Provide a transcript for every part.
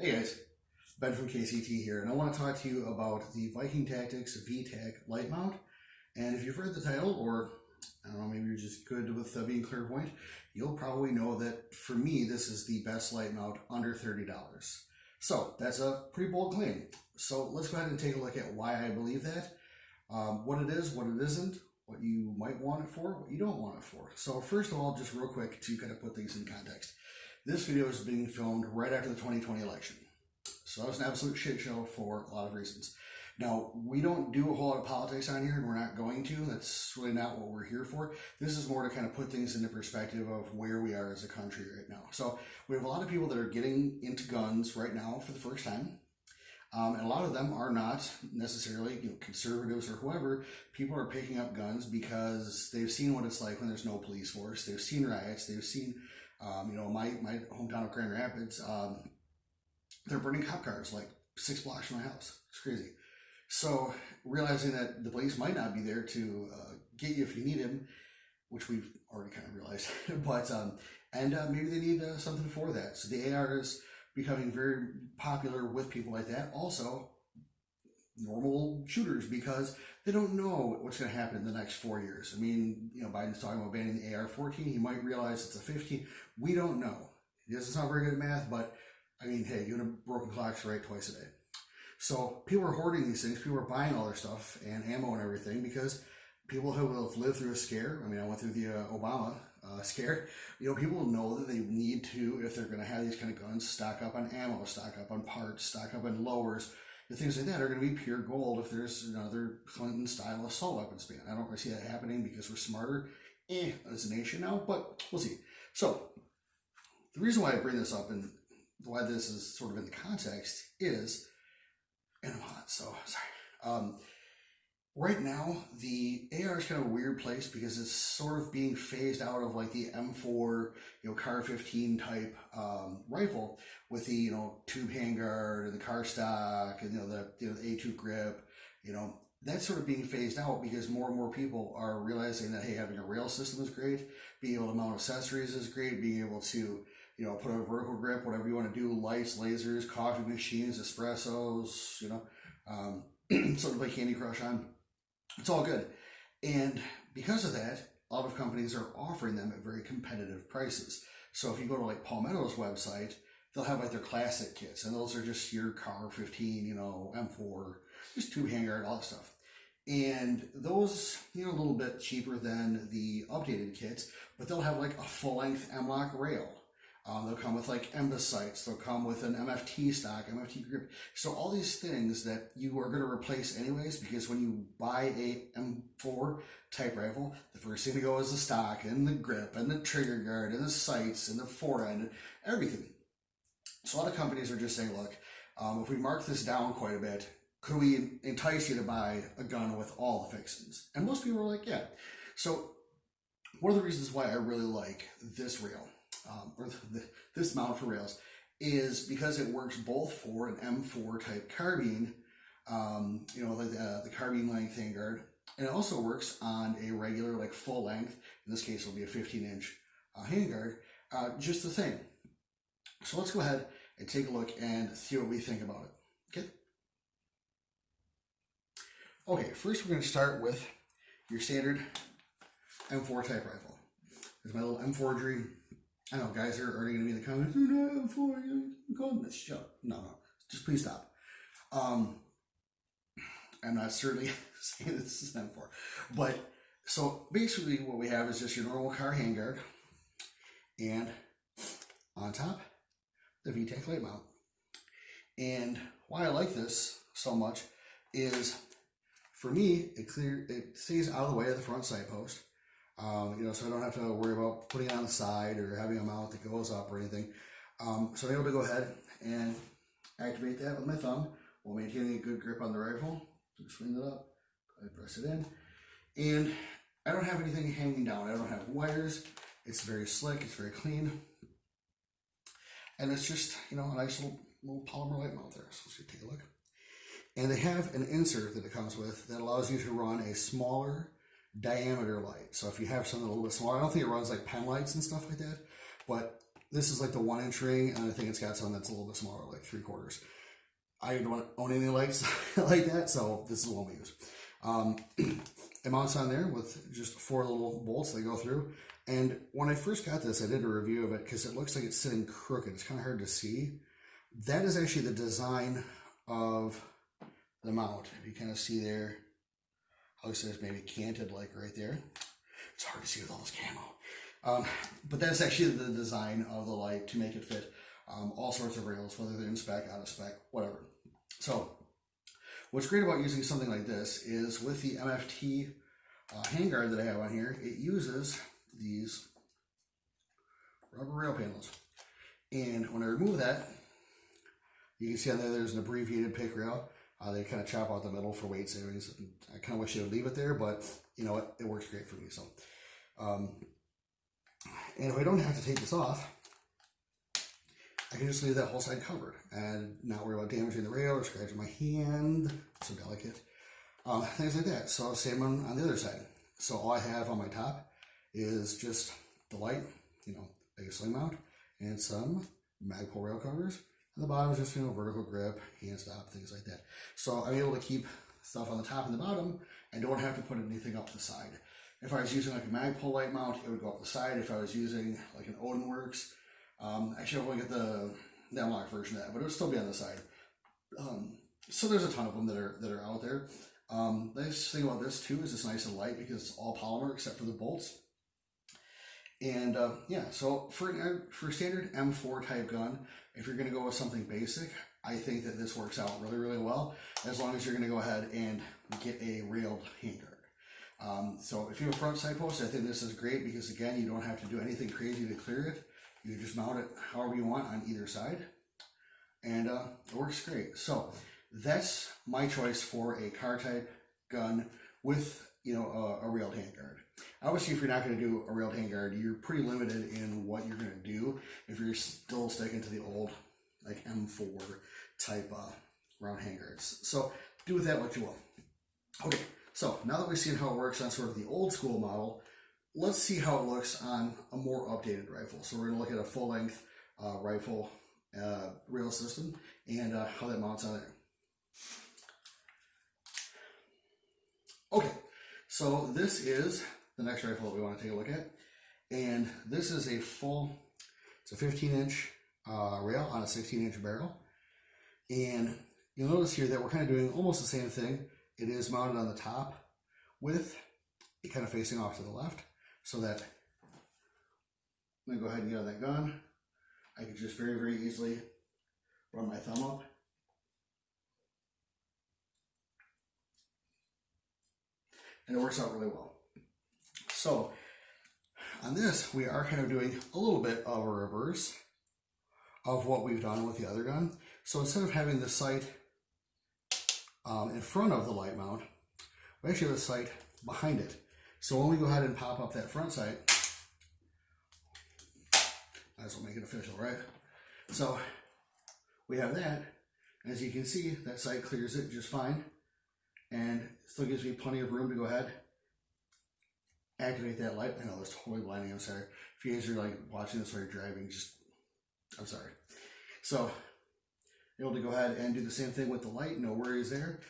Hey guys, Ben from KCT here, and I want to talk to you about the Viking Tactics Vtac light mount. And if you've read the title, or I don't know, maybe you're just good with being clairvoyant, you'll probably know that for me, this is the best light mount under $30. So that's a pretty bold claim. So let's go ahead and take a look at why I believe that, what it is, what it isn't, what you might want it for, what you don't want it for. So first of all, just real quick to kind of put things in context. This video is being filmed right after the 2020 election. So that was an absolute shit show for a lot of reasons. Now, we don't do a whole lot of politics on here, and we're not going to. That's really not what we're here for. This is more to kind of put things into perspective of where we are as a country right now. So we have a lot of people that are getting into guns right now for the first time. And a lot of them are not necessarily conservatives or whoever. People are picking up guns because they've seen what it's like when there's no police force. They've seen riots. They've seen, my hometown of Grand Rapids, they're burning cop cars like 6 blocks from my house. It's crazy. So realizing that the police might not be there to get you if you need him, which we've already kind of realized, but maybe they need something for that. So the AR is becoming very popular with people like that. Also, normal shooters, because they don't know what's going to happen in the next 4 years. I mean, Biden's talking about banning the AR-14. He might realize it's a 15. We don't know. He doesn't sound very good at math, but I mean, hey, you and a broken clock's right twice a day. So people are hoarding these things. People are buying all their stuff and ammo and everything because people who have lived through a scare. I mean, I went through the Obama scare. People know that they need to, if they're going to have these kind of guns, stock up on ammo, stock up on parts, stock up on lowers. The things like that are going to be pure gold if there's another Clinton-style assault weapons ban. I don't really see that happening because we're smarter as a nation now, but we'll see. So the reason why I bring this up and why this is sort of in the context is, and I'm hot, so sorry. Right now, the AR is kind of a weird place because it's sort of being phased out of like the M4, Car 15 type rifle with the tube handguard and the car stock and the A2 grip. That's sort of being phased out because more and more people are realizing that hey, having a rail system is great, being able to mount accessories is great, being able to put a vertical grip, whatever you want to do, lights, lasers, coffee machines, espressos, something to play Candy Crush on. It's all good. And because of that, a lot of companies are offering them at very competitive prices. So if you go to like Palmetto's website, they'll have like their classic kits, and those are just your Car 15, M4, just tube handguard, all that stuff. And those, a little bit cheaper than the updated kits, but they'll have like a full-length M-LOK rail. They'll come with like MBUS sights. They'll come with an MFT stock, MFT grip. So all these things that you are going to replace anyways, because when you buy a M4 type rifle, the first thing to go is the stock and the grip and the trigger guard and the sights and the forend and everything. So a lot of companies are just saying, look, if we mark this down quite a bit, could we entice you to buy a gun with all the fixings? And most people are like, yeah. So one of the reasons why I really like this rail, this mount for rails, is because it works both for an M4 type carbine, like the carbine length handguard, and it also works on a regular like full length. In this case, it'll be a 15-inch handguard. Just the thing. So let's go ahead and take a look and see what we think about it. Okay. Okay. First, we're going to start with your standard M4 type rifle. There's my little M4 dream. I know guys are already going to be in the comments, no, M4, you call this. Shut up. No, just please stop. I'm not certainly saying this is an M4, but so basically what we have is just your normal car handguard, and on top, the Vtac light mount. And why I like this so much is, for me, it stays out of the way of the front sight post. So I don't have to worry about putting it on the side or having a mount that goes up or anything. So I'm able to go ahead and activate that with my thumb while maintaining a good grip on the rifle. Just swing it up, I press it in, and I don't have anything hanging down. I don't have wires. It's very slick. It's very clean, and it's just a nice little polymer light mount there. So let's take a look. And they have an insert that it comes with that allows you to run a smaller diameter light. So if you have something a little bit smaller, I don't think it runs like pen lights and stuff like that, but This is like the 1-inch ring, and I think it's got some that's a little bit smaller, like 3/4. I don't own any lights like that, so this is the one we use. It mounts on there with just 4 little bolts that go through. And when I first got this, I did a review of it because it looks like it's sitting crooked. It's kind of hard to see. That is actually the design of the mount. If you kind of see there, how it says maybe canted, like right there. It's hard to see with all this camo. But that's actually the design of the light to make it fit all sorts of rails, whether they're in spec, out of spec, whatever. So what's great about using something like this is with the MFT handguard that I have on here, it uses these rubber rail panels. And when I remove that, you can see on there there's an abbreviated pick rail. They kind of chop out the middle for weight savings. I kind of wish they would leave it there, but you know what? It works great for me. So, and if I don't have to take this off, I can just leave that whole side covered and not worry about damaging the rail or scratching my hand. So delicate. Things like that. So same on the other side. So all I have on my top is just the light, you know, like a sling mount, and some Magpul rail covers. And the bottom is just, you know, vertical grip, hand stop, things like that. So I'm able to keep stuff on the top and the bottom and don't have to put anything up the side. If I was using like a Magpul light mount, it would go up the side. If I was using like an Odinworks, actually I'll get the unlocked version of that, but it would still be on the side. So there's a ton of them that are out there. The nice thing about this too is it's nice and light because it's all polymer except for the bolts. And yeah, so for a standard M4 type gun, if you're going to go with something basic, I think that this works out really, really well, as long as you're going to go ahead and get a railed handguard. So if you have a front side post, I think this is great because, again, you don't have to do anything crazy to clear it. You just mount it however you want on either side, and it works great. So that's my choice for a car type gun with, you know, a railed handguard. Obviously, if you're not going to do a railed handguard, you're pretty limited in what you're going to do if you're still sticking to the old, like M4 type round handguards. So do with that what you will. Okay, so now that we've seen how it works on sort of the old school model, let's see how it looks on a more updated rifle. So we're going to look at a full-length rifle rail system and how that mounts on there. Okay, so this is the next rifle that we want to take a look at, and this is a it's a 15-inch rail on a 16-inch barrel, and you'll notice here that we're kind of doing almost the same thing. It is mounted on the top with it kind of facing off to the left, so that I'm going to go ahead and get on that gun. I can just very, very easily run my thumb up. And it works out really well. So on this, we are kind of doing a little bit of a reverse of what we've done with the other gun. So instead of having the sight in front of the light mount, we actually have the sight behind it. So when we go ahead and pop up that front sight, might as well make it official, right? So we have that. As you can see, that sight clears it just fine, and still gives me plenty of room to go ahead, activate that light. I know it's totally blinding, I'm sorry. If you guys are like watching this while you're driving, I'm sorry. So, able to go ahead and do the same thing with the light, no worries there.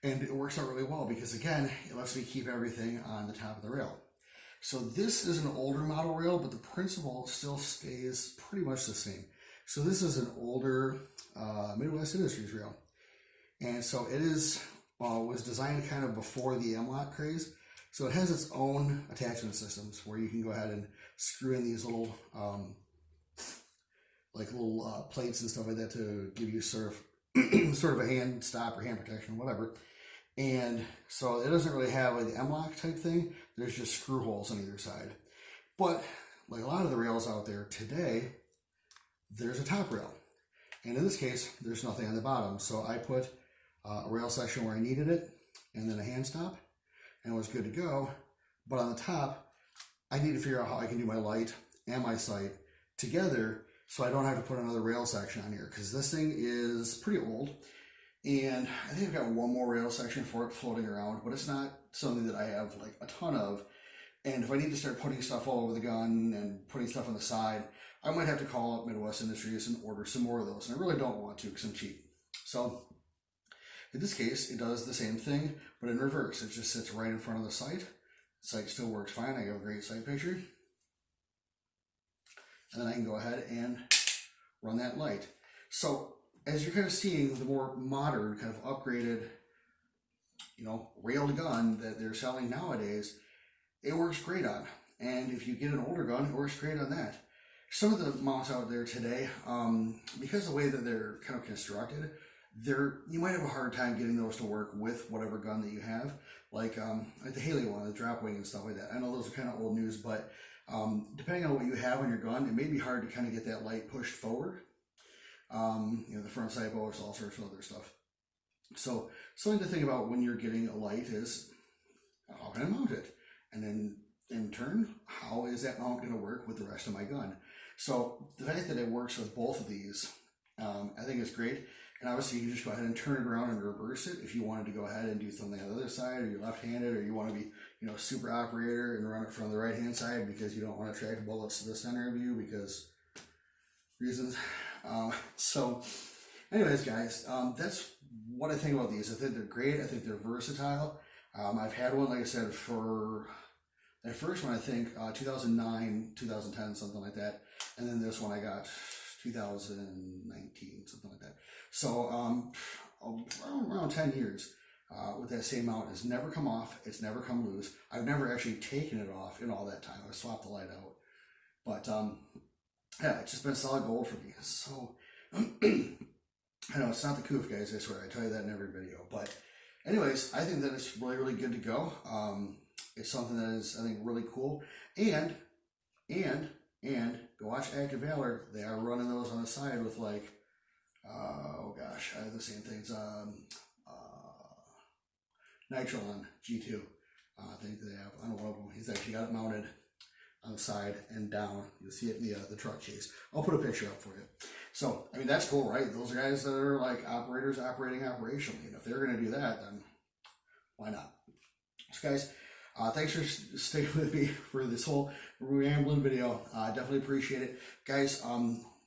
And it works out really well because, again, it lets me keep everything on the top of the rail. So this is an older model rail, but the principle still stays pretty much the same. So this is an older Midwest Industries rail. And so it is was designed kind of before the M-Lock craze. So it has its own attachment systems where you can go ahead and screw in these little plates and stuff like that to give you sort of a hand stop or hand protection, whatever. And so it doesn't really have like the M-Lock type thing. There's just screw holes on either side. But like a lot of the rails out there today, there's a top rail. And in this case, there's nothing on the bottom. So I put a rail section where I needed it, and then a hand stop, and it was good to go. But on the top, I need to figure out how I can do my light and my sight together so I don't have to put another rail section on here, because this thing is pretty old. And I think I've got one more rail section for it floating around, but it's not something that I have like a ton of. And if I need to start putting stuff all over the gun and putting stuff on the side, I might have to call up Midwest Industries and order some more of those. And I really don't want to because I'm cheap. So in this case, it does the same thing, but in reverse. It just sits right in front of the sight. The sight still works fine. I have a great sight picture. And then I can go ahead and run that light. So as you're kind of seeing the more modern, kind of upgraded, railed gun that they're selling nowadays, it works great on. And if you get an older gun, it works great on that. Some of the mounts out there today, because of the way that they're kind of constructed, you might have a hard time getting those to work with whatever gun that you have, like the Haley one, the drop wing and stuff like that. I know those are kind of old news, but depending on what you have on your gun, it may be hard to kind of get that light pushed forward. The front sight post, all sorts of other stuff. So something to think about when you're getting a light is, how can I mount it? And then in turn, how is that mount going to work with the rest of my gun? So the fact that it works with both of these, I think is great. And obviously you can just go ahead and turn it around and reverse it if you wanted to go ahead and do something on the other side, or you're left-handed, or you want to be, super operator and run it from the right-hand side because you don't want to track bullets to the center of you because reasons. So anyways, guys, that's what I think about these. I think they're great. I think they're versatile. I've had one, like I said, for that first one, I think 2009, 2010, something like that. And then this one I got 2019, something like that. So around 10 years with that same mount. It's never come off. It's never come loose. I've never actually taken it off in all that time. I swapped the light out. But yeah, it's just been solid gold for me. So I know it's not the coof, guys. I swear, I tell you that in every video. But anyways, I think that it's really, really good to go. It's something that is, I think, really cool. And go watch Active Valor. They are running those on the side with like, oh gosh, I have the same things. Nitron G2. I think they have on one of them. He's actually got it mounted on the side and down. You'll see it in the truck chase. I'll put a picture up for you. So, I mean, that's cool, right? Those are guys that are like operators operating operationally. And if they're going to do that, then why not? So, guys, thanks for sticking with me for this whole rambling video. Definitely appreciate it. Guys,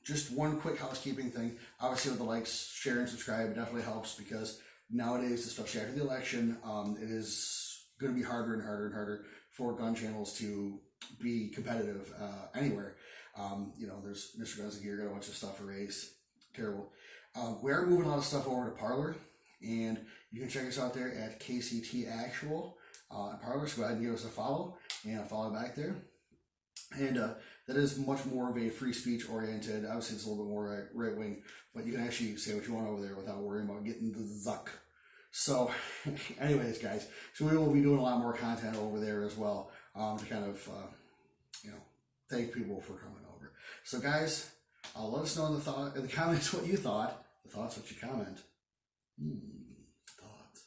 just one quick housekeeping thing. Obviously, with the likes, share, and subscribe, it definitely helps because nowadays, especially after the election, it is going to be harder and harder and harder for gun channels to be competitive anywhere. There's Mr. Guns and Gear, got a bunch of stuff erased. Terrible. We are moving a lot of stuff over to Parlor, and you can check us out there at KCT Actual Parlor. So go ahead and give us a follow and a follow back there. And that is much more of a free speech oriented. Obviously, it's a little bit more right wing, but you can actually say what you want over there without worrying about getting the zuck. So, anyways, guys, so we will be doing a lot more content over there as well to kind of, thank people for coming over. So, guys, let us know in the comments what you thought. The thoughts, what you comment. Thoughts.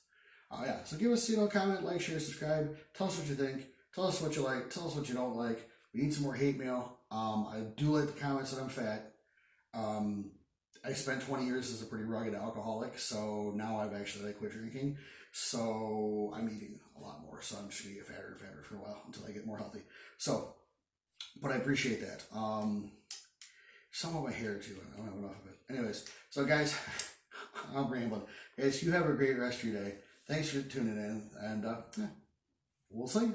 Yeah. So give us, comment, like, share, subscribe. Tell us what you think. Tell us what you like. Tell us what you don't like. We need some more hate mail. I do like the comments that I'm fat. I spent 20 years as a pretty rugged alcoholic, so now I've actually quit drinking. So I'm eating a lot more. So I'm just gonna get fatter and fatter for a while until I get more healthy. So, but I appreciate that. Some of my hair too. I don't have enough of it. Anyways, so guys, I'm rambling. Guys, you have a great rest of your day. Thanks for tuning in, and we'll see.